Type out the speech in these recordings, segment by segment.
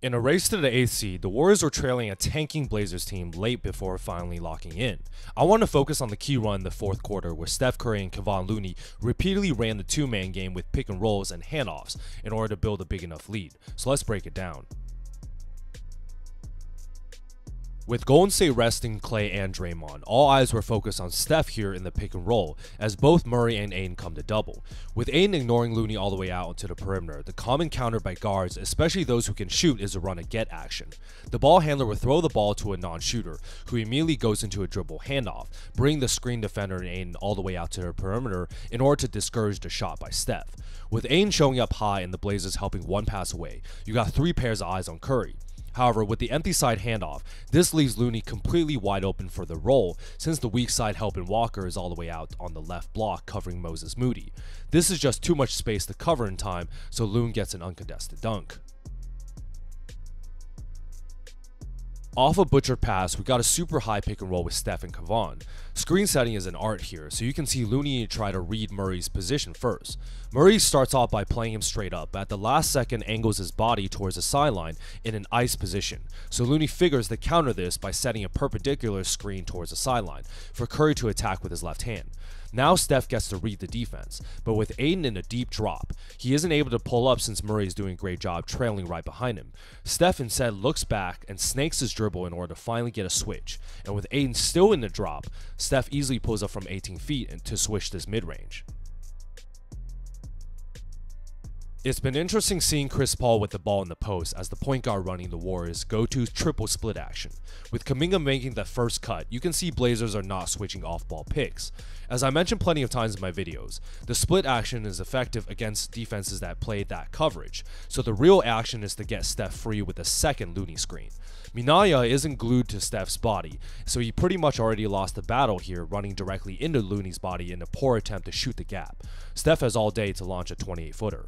In a race to the 8th seed, the Warriors were trailing a tanking Blazers team late before finally locking in. I want to focus on the key run in the fourth quarter where Steph Curry and Kevon Looney repeatedly ran the two-man game with pick and rolls and handoffs in order to build a big enough lead. So let's break it down. With Golden State resting Klay and Draymond, all eyes were focused on Steph here in the pick and roll as both Murray and Ayton come to double. With Ayton ignoring Looney all the way out onto the perimeter, the common counter by guards, especially those who can shoot, is to run a get action. The ball handler will throw the ball to a non-shooter, who immediately goes into a dribble handoff, bringing the screen defender and Ayton all the way out to the perimeter in order to discourage the shot by Steph. With Ayton showing up high and the Blazers helping one pass away, you got three pairs of eyes on Curry. However, with the empty side handoff, this leaves Looney completely wide open for the roll since the weak side help in Walker is all the way out on the left block covering Moses Moody. This is just too much space to cover in time, so Loon gets an uncontested dunk. Off a butchered pass, we got a super high pick and roll with Steph and Kevon. Screen setting is an art here, so you can see Looney try to read Murray's position first. Murray starts off by playing him straight up, but at the last second angles his body towards the sideline in an ice position. So Looney figures to counter this by setting a perpendicular screen towards the sideline for Curry to attack with his left hand. Now Steph gets to read the defense, but with Ayton in a deep drop, he isn't able to pull up since Murray is doing a great job trailing right behind him. Steph instead looks back and snakes his dribble in order to finally get a switch, and with Ayton still in the drop, Steph easily pulls up from 18 feet and to switch this mid-range. It's been interesting seeing Chris Paul with the ball in the post as the point guard running the Warriors' go-to triple split action. With Kuminga making the first cut, you can see Blazers are not switching off-ball picks. As I mentioned plenty of times in my videos, the split action is effective against defenses that play that coverage, so the real action is to get Steph free with a second Looney screen. Minaya isn't glued to Steph's body, so he pretty much already lost the battle here running directly into Looney's body in a poor attempt to shoot the gap. Steph has all day to launch a 28-footer.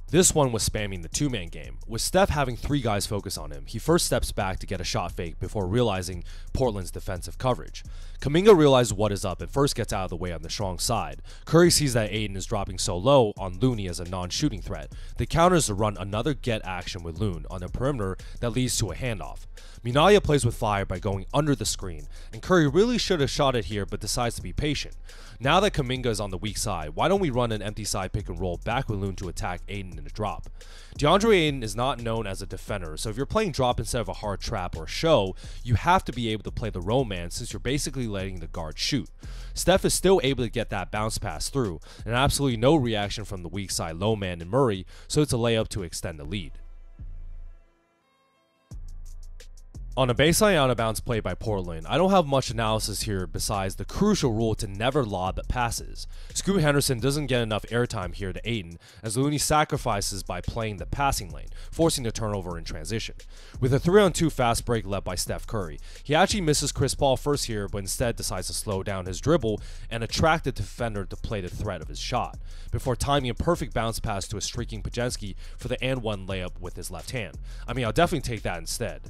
This one was spamming the two-man game. With Steph having three guys focus on him, he first steps back to get a shot fake before realizing Portland's defensive coverage. Kuminga realizes what is up and first gets out of the way on the strong side. Curry sees that Ayton is dropping so low on Looney as a non-shooting threat. The counters to run another get action with Loon on the perimeter that leads to a handoff. Minaya plays with fire by going under the screen, and Curry really should have shot it here but decides to be patient. Now that Kuminga is on the weak side, why don't we run an empty side pick and roll back with Loon to attack Ayton in the drop? DeAndre Ayton is not known as a defender, so if you're playing drop instead of a hard trap or show, you have to be able to play the roll man since you're basically letting the guard shoot. Steph is still able to get that bounce pass through, and absolutely no reaction from the weak side low man and Murray, so it's a layup to extend the lead. On a baseline out-of-bounds play by Portland, I don't have much analysis here besides the crucial rule to never lob passes. Scoot Henderson doesn't get enough airtime here to Ayton, as Looney sacrifices by playing the passing lane, forcing the turnover in transition. With a 3-on-2 fast break led by Steph Curry, he actually misses Chris Paul first here, but instead decides to slow down his dribble and attract the defender to play the threat of his shot, before timing a perfect bounce pass to a streaking Pajensky for the and-one layup with his left hand. I mean, I'll definitely take that instead.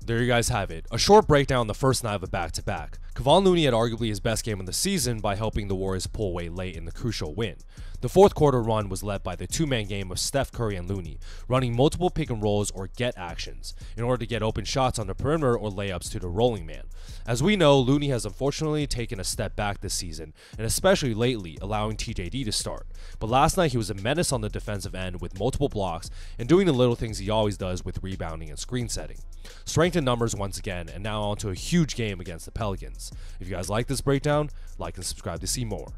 There you guys have it, a short breakdown on the first night of a back-to-back. Kevon Looney had arguably his best game of the season by helping the Warriors pull away late in the crucial win. The fourth quarter run was led by the two-man game of Steph Curry and Looney, running multiple pick and rolls or get actions in order to get open shots on the perimeter or layups to the rolling man. As we know, Looney has unfortunately taken a step back this season, and especially lately, allowing TJD to start. But last night he was a menace on the defensive end with multiple blocks and doing the little things he always does with rebounding and screen setting. Strength in numbers once again, and now on to a huge game against the Pelicans. If you guys like this breakdown, like and subscribe to see more.